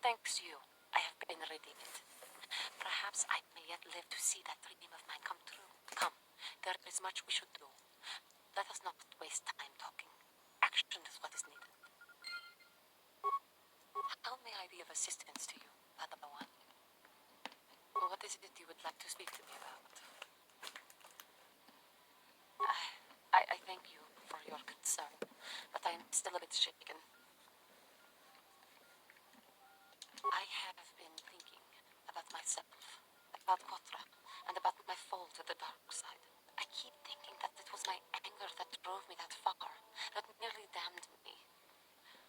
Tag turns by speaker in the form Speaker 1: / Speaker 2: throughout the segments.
Speaker 1: Thanks to you, I have been redeemed. Perhaps I may yet live to see that dream of mine come true. Come, there is much we should do. Let us not waste time talking. Action is what is needed. How may I be of assistance to you, Padawan? What is it you would like to speak to me about? I thank you for your concern, but I am still a bit shaken. I have been thinking about myself, about Kotra, and about my fall to the dark side. I keep thinking that it was my anger that drove me that far, that nearly damned me.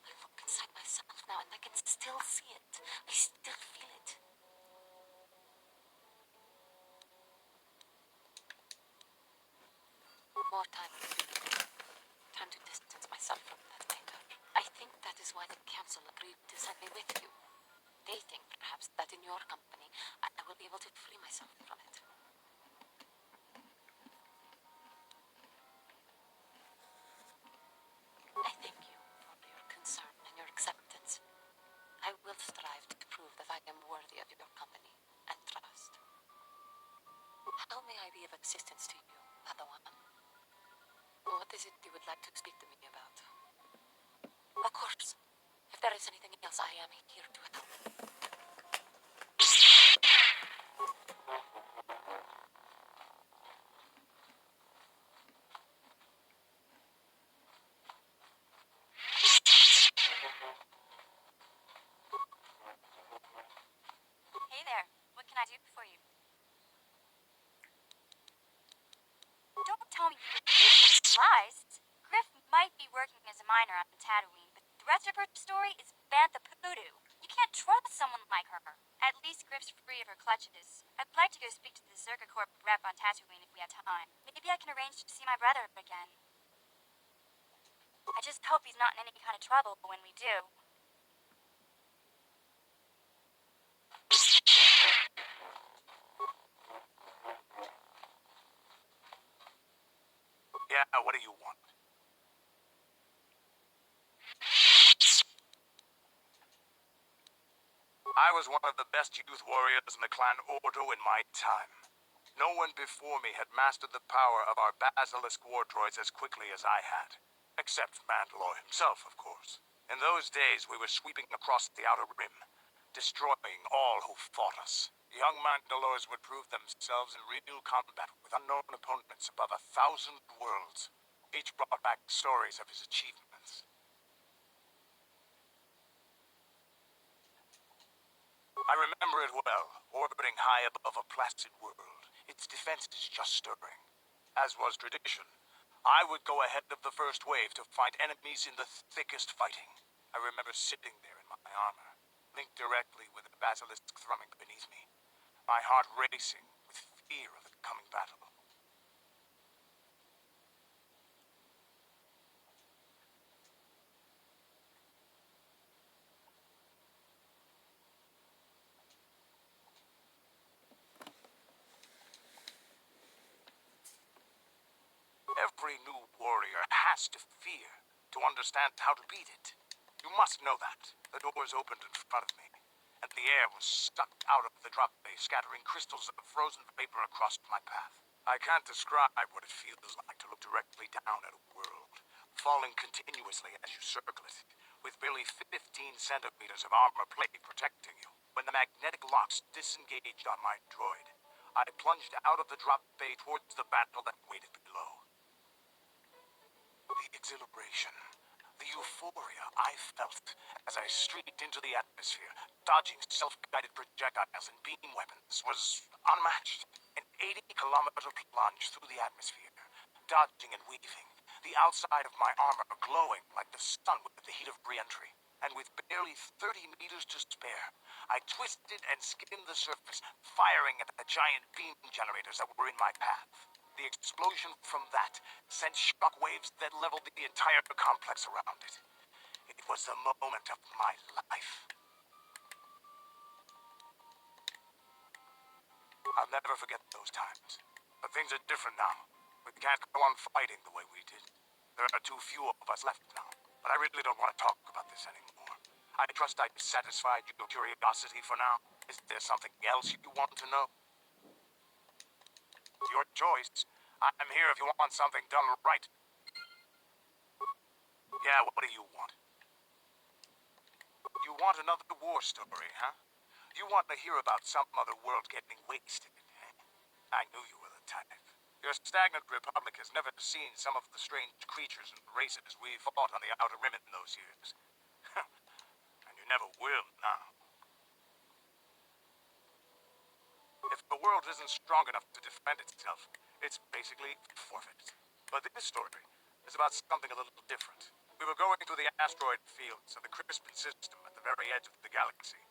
Speaker 1: I look inside myself now and I can still see it. I still feel it. More time. Time to distance myself from that anger. I think that is why the council agreed to send me with you. They think, perhaps, that in your company, I will be able to free myself from it. I thank you for your concern and your acceptance. I will strive to prove that I am worthy of your company and trust. How may I be of assistance to you, Padawan? What is it you would like to speak to me about? Of course. If there is anything else, I am here to help.
Speaker 2: Hey there, what can I do for you? Don't tell me you're with lies. Griff might be working as a miner on Tatooine, but the rest of her story is Bantha Poodoo. You can't trust someone like her. At least Griff's free of her clutches. I'd like to go speak to the Zerka Corp rep on Tatooine if we have time. Maybe I can arrange to see my brother again. I just hope he's not in any kind of trouble when we do.
Speaker 3: Yeah, what do you want? I was one of the best youth warriors in the clan Ordo in my time. No one before me had mastered the power of our basilisk war droids as quickly as I had. Except Mandalore himself, of course. In those days, we were sweeping across the Outer Rim, destroying all who fought us. Young Mandalores would prove themselves in real combat with unknown opponents above 1,000 worlds. Each brought back stories of his achievements. I remember it well, orbiting high above a placid world, its defenses just stirring. As was tradition, I would go ahead of the first wave to fight enemies in the thickest fighting. I remember sitting there in my armor, linked directly with the basilisk thrumming beneath me, my heart racing with fear of the coming battle. Every new warrior has to fear to understand how to beat it. You must know that. The doors opened in front of me, and the air was sucked out of the drop bay, scattering crystals of frozen vapor across my path. I can't describe what it feels like to look directly down at a world, falling continuously as you circle it, with barely 15 centimeters of armor plate protecting you. When the magnetic locks disengaged on my droid, I plunged out of the drop bay towards the battle that waited below. The exhilaration, the euphoria I felt as I streaked into the atmosphere, dodging self-guided projectiles and beam weapons, was unmatched. An 80-kilometer plunge through the atmosphere, dodging and weaving, the outside of my armor glowing like the sun with the heat of re-entry. And with barely 30 meters to spare, I twisted and skimmed the surface, firing at the giant beam generators that were in my path. The explosion from that sent shockwaves that leveled the entire complex around it. It was the moment of my life. I'll never forget those times. But things are different now. We can't go on fighting the way we did. There are too few of us left now. But I really don't want to talk about this anymore. I trust I've satisfied your curiosity for now. Is there something else you want to know? Your choice. I'm here if you want something done right. Yeah, what do you want? You want another war story, huh? You want to hear about some other world getting wasted. I knew you were the type. Your stagnant republic has never seen some of the strange creatures and races we fought on the Outer Rim in those years. And you never will now. If the world isn't strong enough to defend itself, it's basically forfeit. But this story is about something a little different. We were going through the asteroid fields of the Crispin system at the very edge of the galaxy,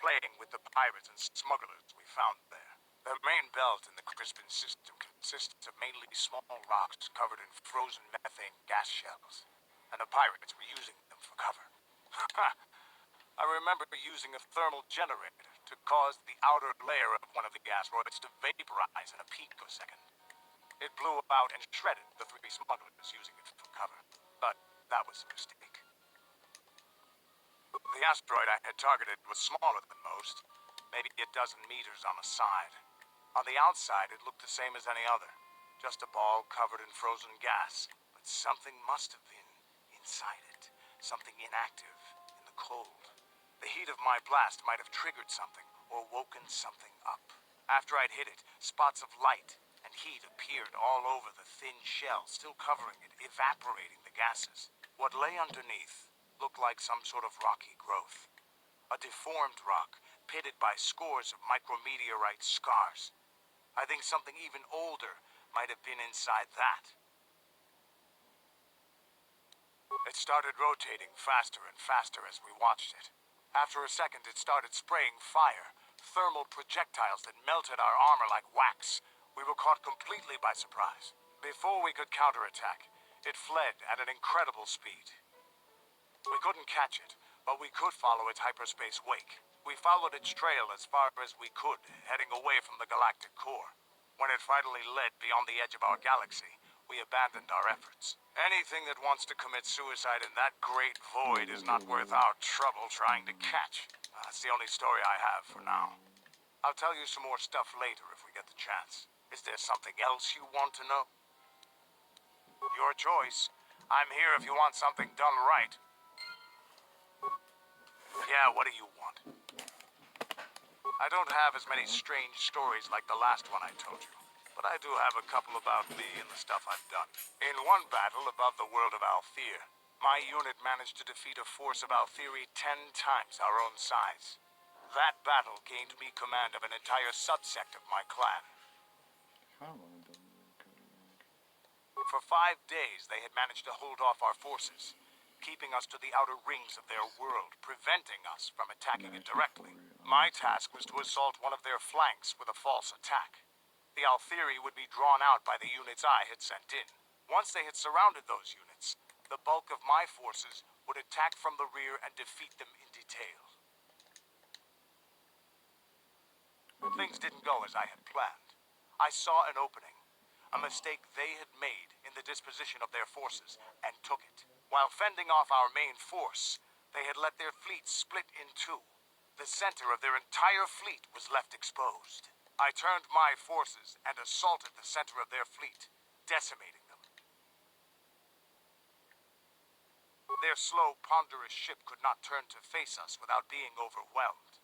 Speaker 3: playing with the pirates and smugglers we found there. The main belt in the Crispin system consists of mainly small rocks covered in frozen methane gas shells, and the pirates were using them for cover. I remember using a thermal generator to cause the outer layer of one of the asteroids to vaporize in a picosecond. It blew out and shredded the three smugglers using it for cover. But that was a mistake. The asteroid I had targeted was smaller than most, maybe a dozen meters on the side. On the outside, it looked the same as any other, just a ball covered in frozen gas. But something must have been inside it, something inactive in the cold. The heat of my blast might have triggered something or woken something up. After I'd hit it, spots of light and heat appeared all over the thin shell, still covering it, evaporating the gases. What lay underneath looked like some sort of rocky growth. A deformed rock, pitted by scores of micrometeorite scars. I think something even older might have been inside that. It started rotating faster and faster as we watched it. After a second, it started spraying fire, thermal projectiles that melted our armor like wax. We were caught completely by surprise. Before we could counterattack, it fled at an incredible speed. We couldn't catch it, but we could follow its hyperspace wake. We followed its trail as far as we could, heading away from the galactic core. When it finally led beyond the edge of our galaxy, we abandoned our efforts. Anything that wants to commit suicide in that great void is not worth our trouble trying to catch. That's the only story I have for now. I'll tell you some more stuff later if we get the chance. Is there something else you want to know? Your choice. I'm here if you want something done right. Yeah, what do you want? I don't have as many strange stories like the last one I told you, but I do have a couple about me and the stuff I've done. In one battle above the world of Althir, my unit managed to defeat a force of Althiri 10 times our own size. That battle gained me command of an entire subsect of my clan. For 5 days, they had managed to hold off our forces, keeping us to the outer rings of their world, preventing us from attacking it directly. My task was to assault one of their flanks with a false attack. The Althiri would be drawn out by the units I had sent in. Once they had surrounded those units, the bulk of my forces would attack from the rear and defeat them in detail. Things didn't go as I had planned. I saw an opening, a mistake they had made in the disposition of their forces, and took it. While fending off our main force, they had let their fleet split in two. The center of their entire fleet was left exposed. I turned my forces and assaulted the center of their fleet, decimating them. Their slow, ponderous ship could not turn to face us without being overwhelmed.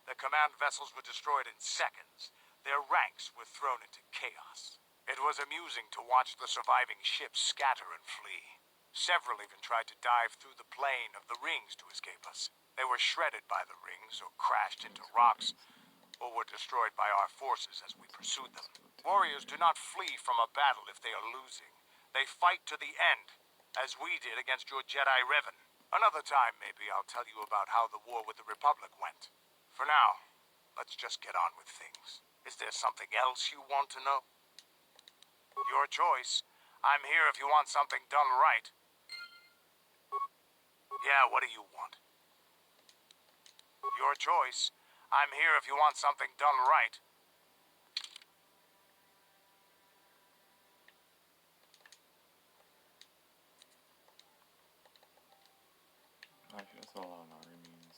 Speaker 3: The command vessels were destroyed in seconds. Their ranks were thrown into chaos. It was amusing to watch the surviving ships scatter and flee. Several even tried to dive through the plane of the rings to escape us. They were shredded by the rings, or crashed into rocks, or were destroyed by our forces as we pursued them. Warriors do not flee from a battle if they are losing. They fight to the end, as we did against your Jedi Revan. Another time, maybe, I'll tell you about how the war with the Republic went. For now, let's just get on with things. Is there something else you want to know? Your choice. I'm here if you want something done right. Yeah, what do you want? Your choice. I'm here if you want something done right.
Speaker 4: Actually, that's all I know. I mean,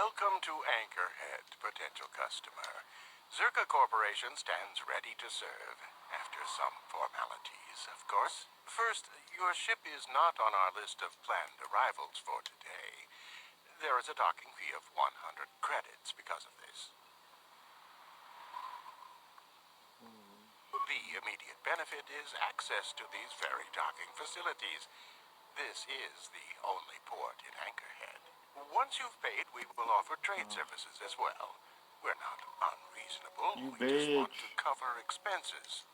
Speaker 3: Welcome to Anchorhead, potential customer. Zerka Corporation stands ready to serve. After some formalities, of course. First, your ship is not on our list of planned arrivals for today. There is a docking fee of 100 credits because of this. The immediate benefit is access to these very docking facilities. This is the only port in Anchorhead. Once you've paid, we will offer trade services as well. We're not unreasonable.
Speaker 4: You
Speaker 3: We just want
Speaker 4: bitch.
Speaker 3: to cover expenses.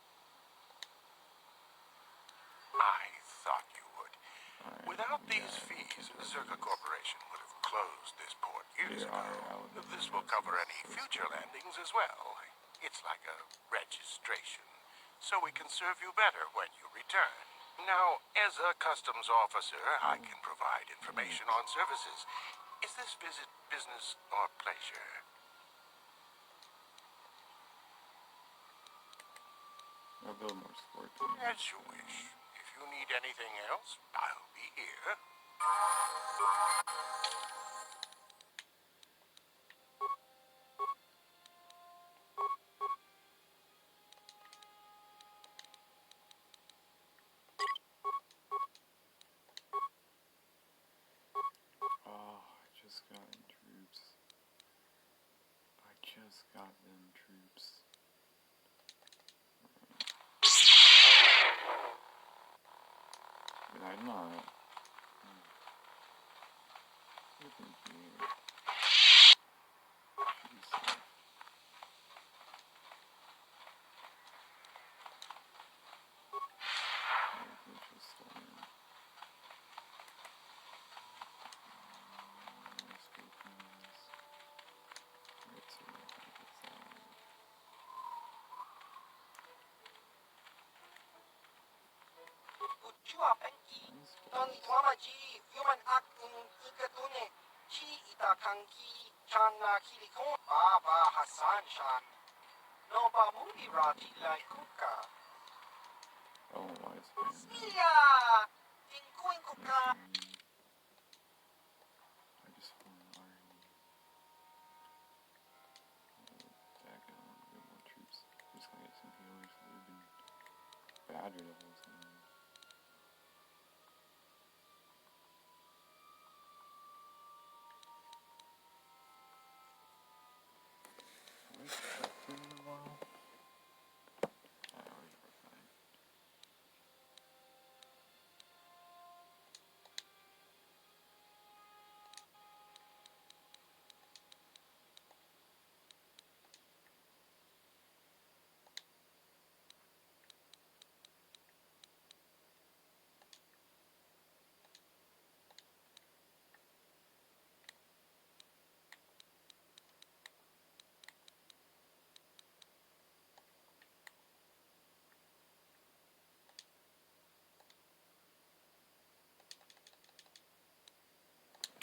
Speaker 3: I thought you would.
Speaker 4: Alright,
Speaker 3: Without
Speaker 4: yeah,
Speaker 3: these
Speaker 4: I
Speaker 3: fees,
Speaker 4: think I
Speaker 3: Zerka
Speaker 4: do this.
Speaker 3: Corporation would have closed this port years
Speaker 4: Yeah,
Speaker 3: ago.
Speaker 4: I would
Speaker 3: This
Speaker 4: never
Speaker 3: will cover
Speaker 4: guess
Speaker 3: any
Speaker 4: this
Speaker 3: future
Speaker 4: good.
Speaker 3: landings as well. It's like a registration, so we can serve you better when you return. Now, as a customs officer, I can provide information on services. Is this visit business or pleasure?
Speaker 4: I'll build more scorpions.
Speaker 3: As you wish. If you need anything else, I'll be here.
Speaker 4: Oh, I just got them troops. I just got them troops. Did I not? Look in here. Should be safe. Glacial storm. Scorpions. Right, so that's that.
Speaker 5: うちはペンキ
Speaker 4: Nice
Speaker 5: と
Speaker 4: balls.
Speaker 5: にとまじユマンアクンイカトネチイタカンキチャンナキリコンバーバーハサンシャンノバムリラティライクカ
Speaker 4: Oh, why is it?
Speaker 5: スミヤティンコインコカ
Speaker 4: I just want iron. Back it up, get more troops. I'm just gonna get some healers. We've been battered the whole time. Am I expecting tomorrow? I already were fine.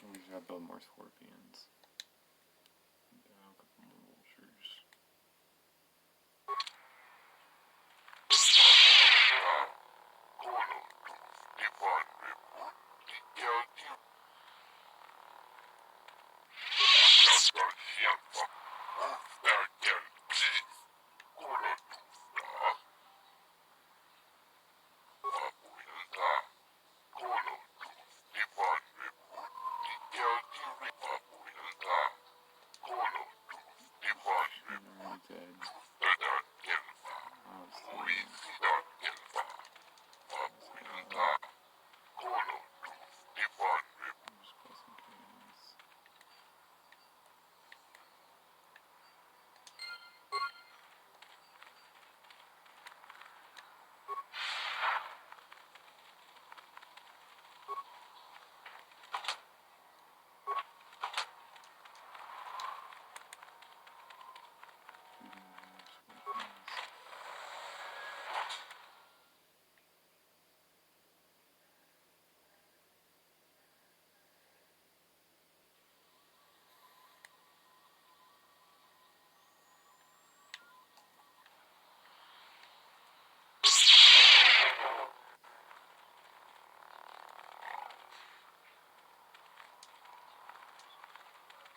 Speaker 4: We just gotta build more scorpions. Down a couple more vultures. I'm already dead. Oh, it's too late. I'm just pressing chaos. Shooting more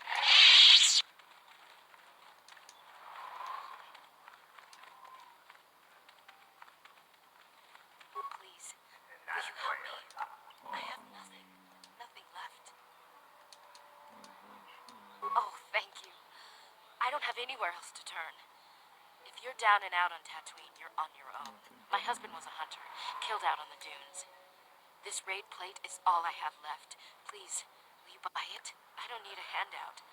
Speaker 4: scorpions.
Speaker 1: anywhere else to turn. If you're down and out on Tatooine, you're on your own. My husband was a hunter, killed out on the dunes. This raid plate is all I have left. Please, will you buy it? I don't need a handout.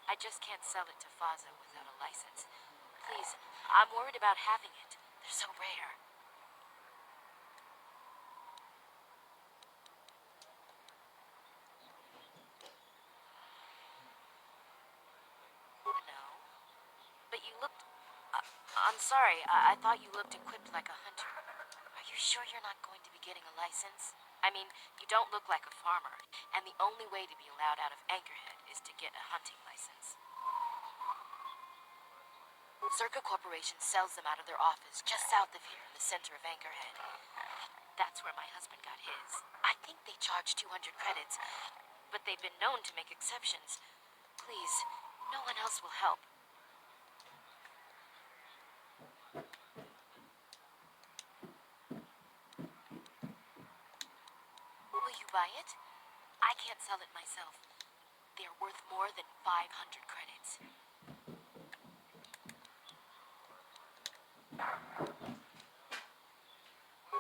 Speaker 1: I just can't sell it to Faza without a license. Please, I'm worried about having it. They're so rare. No. But you looked... I'm sorry, I thought you looked equipped like a hunter. Are you sure you're not going to be getting a license? I mean, you don't look like a farmer, and the only way to be allowed out of Anchorhead is to get a hunting license. Zerka Corporation sells them out of their office just south of here in the center of Anchorhead. That's where my husband got his. I think they charge 200 credits, but they've been known to make exceptions. Please, no one else will help. Will you buy it? I can't sell it myself. They're worth more than 500 credits.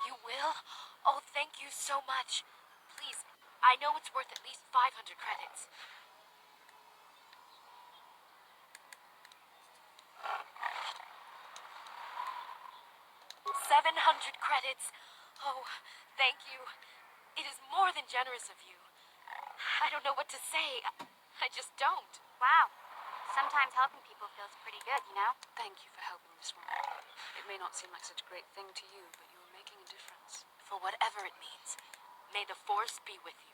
Speaker 1: You will? Oh, thank you so much. Please, I know it's worth at least 500 credits. 700 credits. Oh, thank you. It is more than generous of you. I don't know what to say. I just don't.
Speaker 2: Wow. Sometimes helping people feels pretty good, you know?
Speaker 1: Thank you for helping this woman. It may not seem like such a great thing to you, but you are making a difference. For whatever it means, may the Force be with you.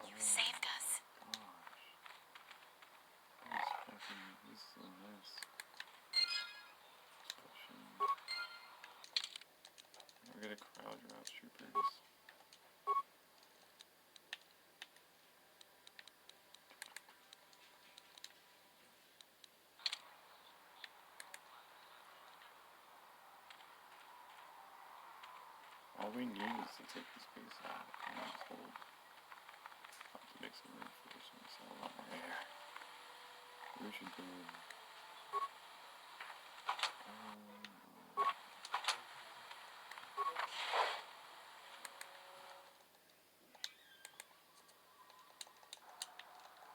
Speaker 1: You saved us.
Speaker 4: This is a nice discussion. We're gonna crowd route troopers. All we need is to take this base out and just hold. Have to make some reinforcements all there. We should go.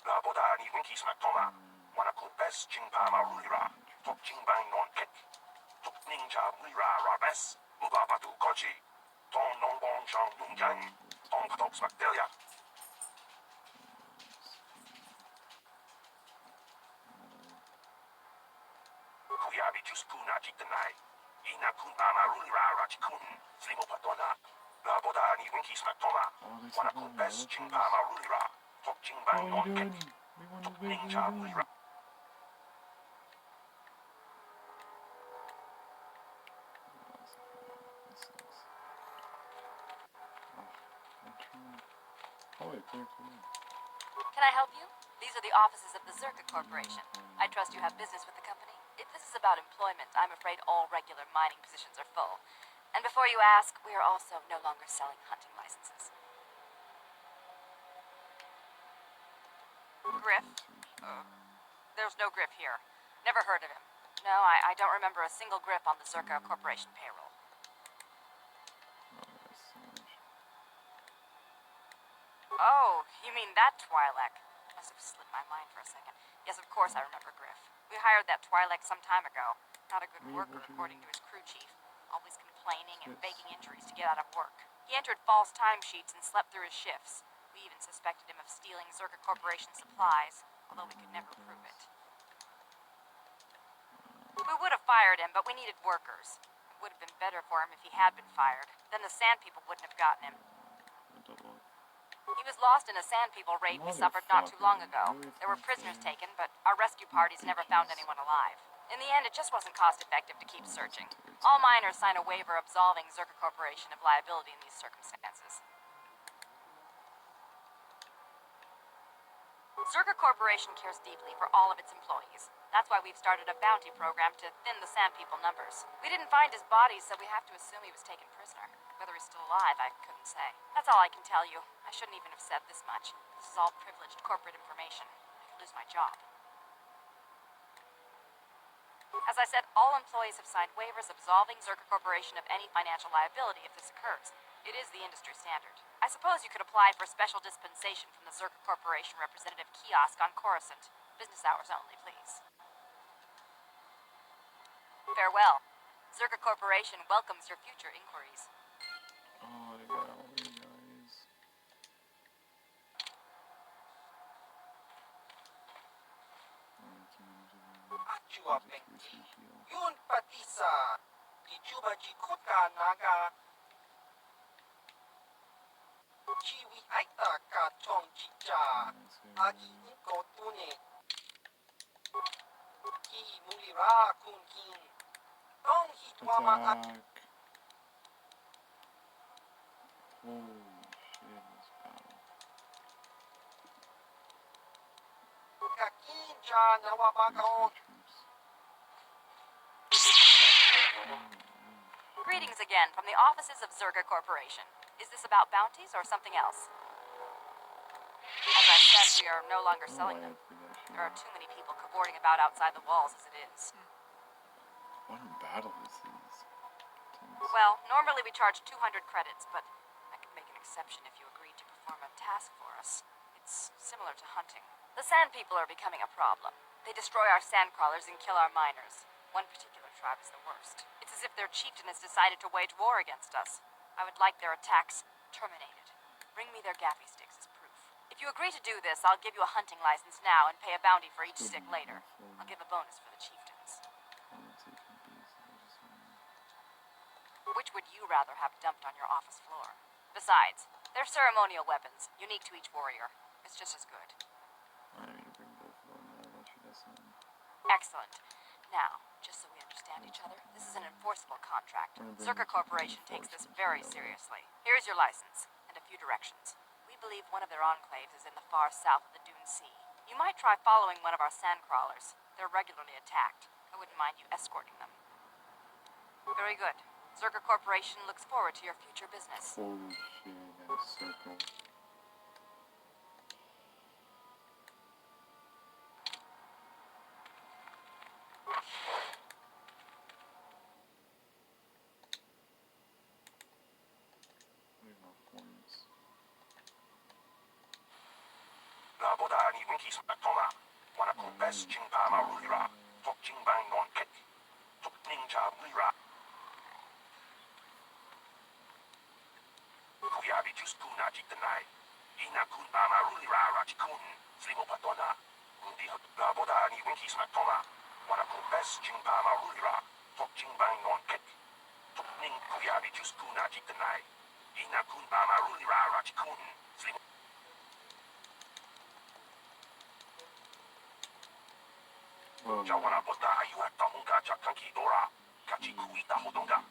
Speaker 3: 나보다 니 윙키스나 토마 와나쿠 베스 징파마 루이라 독징방 논펫 독닝자 루이라 라베스 무바바두 거지 동농봉성 융장 동파독 스막델야 구야비 주스쿠나 직드나이 이나쿤 아마 루이라 라지쿤 슬리모파토나 나보다 니 윙키스나 토마 와나쿠 베스 징파마 루이라 독징방 논펫
Speaker 4: We want to
Speaker 3: 독닝자 루이라
Speaker 4: Oh, wait, clear.
Speaker 1: Can I help you? These are the offices of the Zerka Corporation. I trust you have business with the company. If this is about employment, I'm afraid all regular mining positions are full. And before you ask, we are also no longer selling hunting licenses.
Speaker 2: Griff? There's no Griff here. Never heard of him. No, I don't remember a single Griff on the Zerka Corporation payroll. Oh, you mean that Twi'lek? Must have slipped my mind for a second. Yes, of course I remember Griff. We hired that Twi'lek some time ago. Not a good worker, according to his crew chief. Always complaining and faking injuries to get out of work. He entered false timesheets and slept through his shifts. We even suspected him of stealing Zerka Corporation supplies, although we could never prove it. We would have fired him, but we needed workers. It would have been better for him if he had been fired. Then the Sand People wouldn't have gotten him. He was lost in a Sand People raid we suffered not too long ago. There were prisoners taken, but our rescue parties never found anyone alive. In the end, it just wasn't cost-effective to keep searching. All miners sign a waiver absolving Zerka Corporation of liability in these circumstances. Zerka Corporation cares deeply for all of its employees. That's why we've started a bounty program to thin the Sand People numbers. We didn't find his body, so we have to assume he was taken prisoner. Whether he's still alive, I couldn't say. That's all I can tell you. I shouldn't even have said this much. This is all privileged corporate information. I could lose my job. As I said, all employees have signed waivers absolving Zerka Corporation of any financial liability if this occurs. It is the industry standard. I suppose you could apply for special dispensation from the Zerka Corporation representative kiosk on Coruscant. Business hours only, please. Farewell. Zerka Corporation welcomes your future inquiries.
Speaker 4: Oh, they got all you guys.
Speaker 5: Achua Pengti. Yun pati sa Ichuba Jikuta Naga Chiwi Aita Ka Chong Chicha Aji Inko Tune Ki Mulira Kun Kin Tong Hitwama
Speaker 4: Attack! Holy shit, this battle.
Speaker 5: Kakin Cha Nawabakaon
Speaker 4: Troops.
Speaker 2: Greetings again from the offices of Zerga Corporation. Is this about bounties or something else? As I said, we are no longer selling them. There are too many people cavorting about outside the walls as it is.
Speaker 4: What a battle this is.
Speaker 2: Well, normally we charge 200 credits, but I could make an exception if you agreed to perform a task for us. It's similar to hunting. The sand people are becoming a problem. They destroy our sand crawlers and kill our miners. One particular tribe is the worst. It's as if their chieftain has decided to wage war against us. I would like their attacks terminated. Bring me their gaffy sticks as proof. If you agree to do this, I'll give you a hunting license now and pay a bounty for each stick later. I'll give a bonus for the chieftains. Which would you rather have dumped on your office floor? Besides, they're ceremonial weapons, unique to each warrior. It's just as good.
Speaker 4: I need to bring both of them. I'll let you listen.
Speaker 2: Excellent. Now, just so we understand each other, this is an enforceable contract. Zerka Corporation takes this very seriously. Here's your license, and a few directions. We believe one of their enclaves is in the far south of the Dune Sea. You might try following one of our sand crawlers. They're regularly attacked. I wouldn't mind you escorting them. Very good. Zerka Corporation looks forward to your future business.
Speaker 4: Holy shit, that circle. Where's my points?
Speaker 3: 나보다 니 winkies matoma. Wanna go best chingpama rulira. Tok chingbang non ket. Tok ninja mulira. Kuyabi just kuna jiktanai. Ina kun mama rulira rachikun. Slimo patona. Undi hot 나보다 니 winkies matoma. Wanna go best chingpama rulira. Tok chingbang non ket. Tok ning kuyabi just kuna jiktanai. Ina kun mama rulira rachikun. Slimo 자원아 보다 아이왔다 뭔가 작한 기도라 같이 구이다 호동가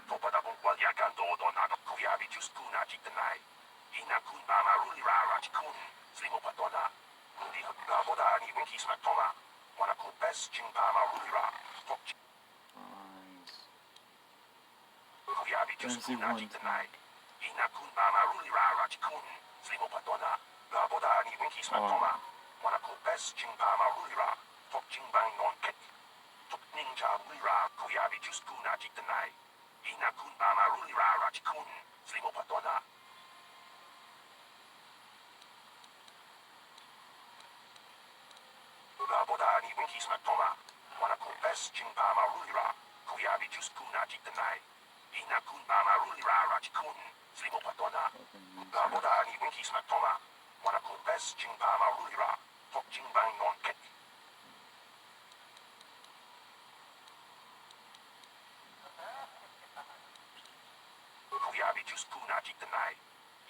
Speaker 3: 도바다 본과 약간 도도 나도 구야비 주스쿠나 직드나이 이나 군바마 룰리라 라치쿤 슬리모 파도나 우리 흑가보다 니wen 키스마 토마 와나 쿠베스 칭바마 룰리라 독지 구야비 주스쿠나 직드나이 이나 군바마 룰리라 라치쿤 슬리모 파도나 나보다 니wen 키스마 토마 와나 쿠베스 칭바마 룰리라 Tok-ching-bang non-ket. Tok-ninja mulira kuyabi juskuna jiktanai. Inakun mama rulira rachikun. Slimo patona. 나보다 니 winkies matoma. Wanako best chingpama rulira. Kuyabi juskuna jiktanai. Inakun mama rulira rachikun. Slimo patona. 나보다 니 winkies matoma. Wanako best chingpama rulira. Tok-ching-bang non-ket. kuyabi juskuna jiktanai.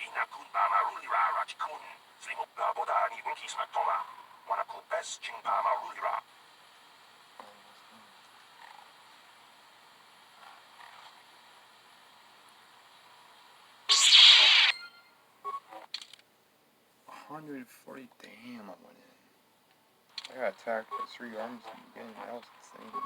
Speaker 3: Ina kun mama rulira rachikun. Slimo 나보다 니 winkies matoma. Wanako best chingpama rulira.
Speaker 4: $140. Damn, I went in. I got attacked by 3 arms in the beginning. That was insane.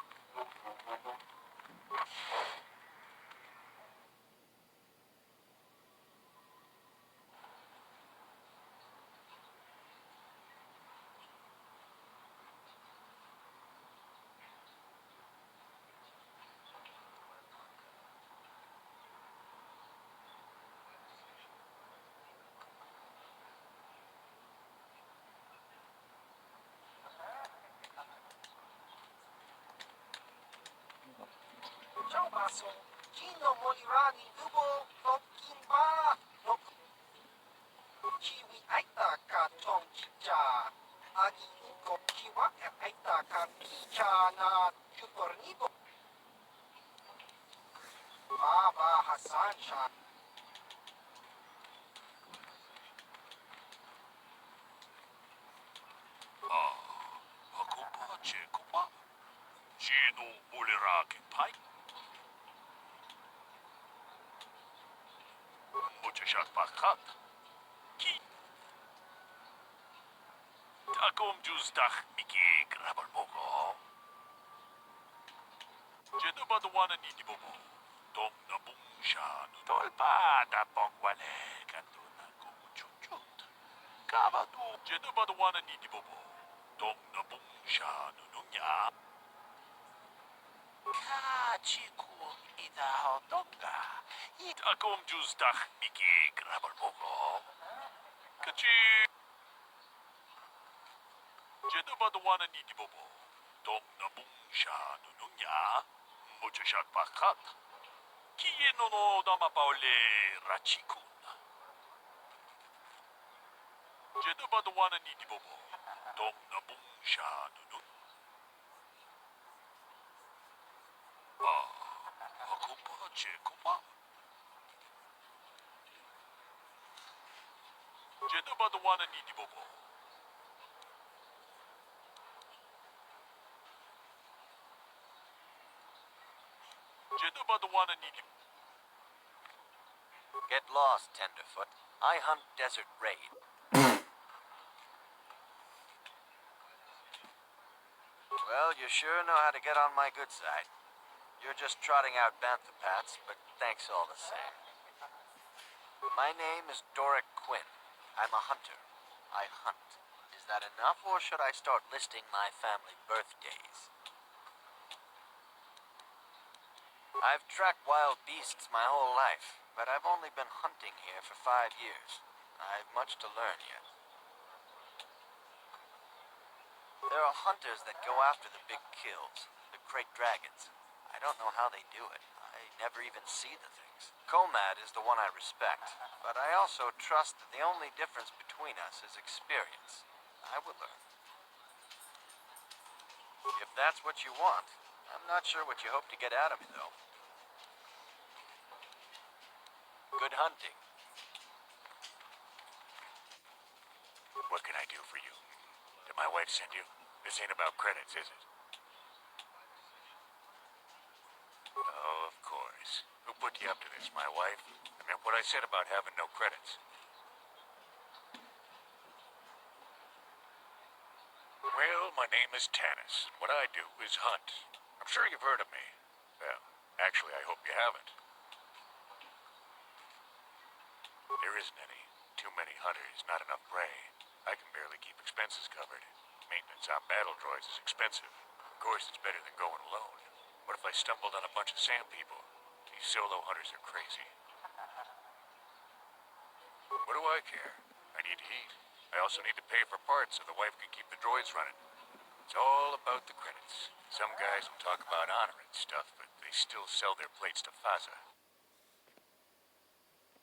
Speaker 5: so Gino Molirani Lubo Tokimba no Kiwi Aita ka Tong Chicha Agi Uko Kiwa Aita ka Kicha na Chutornibo Baba Hassan Shah
Speaker 3: Ako ba, Checo ba? Gino Muliraki Pai? Muchachak Bakat? Ki? Takom Juzdach Miki Grabal Mogo? Gino ba the one ni Bobo? Dom na Bungshan. Tolpa da Pongwale Kantuna Kumuchuchut. Kavadu. Gino ba the one ni Bobo? Dom na Bungshan Nunya. Kachiku ida Hodonga. Takom Juzdach Miki Grabal Mogo? Kachi. Gino ba the one ni Bobo? Dom na Bungshan Nunya. Muchachak Bakat. Kieno no dama paole rachikun. Jedo ba the one ni bobo. Dom na bungsha nunu. Ako ba, Checo ba? Jedo ba the one ni bobo. Jedo ba the one ni
Speaker 6: Get lost, Tenderfoot. I hunt Desert Raid. Well, you sure know how to get on my good side. You're just trotting out bantha pats, but thanks all the same. My name is Doric Quinn. I'm a hunter. I hunt. Is that enough, or should I start listing my family birthdays? I've tracked wild beasts my whole life, but I've only been hunting here for 5 years. I've much to learn yet. There are hunters that go after the big kills, the great dragons. I don't know how they do it. I never even see the things. Komad is the one I respect, but I also trust that the only difference between us is experience. I will learn. If that's what you want, I'm not sure what you hope to get out of me, though. Good hunting.
Speaker 3: What can I do for you? Did my wife send you? This ain't about credits, is it? Oh, of course. Who put you up to this, my wife? I meant what I said about having no credits. Well, my name is Tanis. What I do is hunt. I'm sure you've heard of me. Well, actually, I hope you haven't. There isn't any. Too many hunters, not enough prey. I can barely keep expenses covered. Maintenance on battle droids is expensive. Of course, it's better than going alone. What if I stumbled on a bunch of sand people? These solo hunters are crazy. What do I care? I need to eat. I also need to pay for parts so the wife can keep the droids running. It's all about the credits. Some guys will talk about honor and stuff, but they still sell their plates to Faza.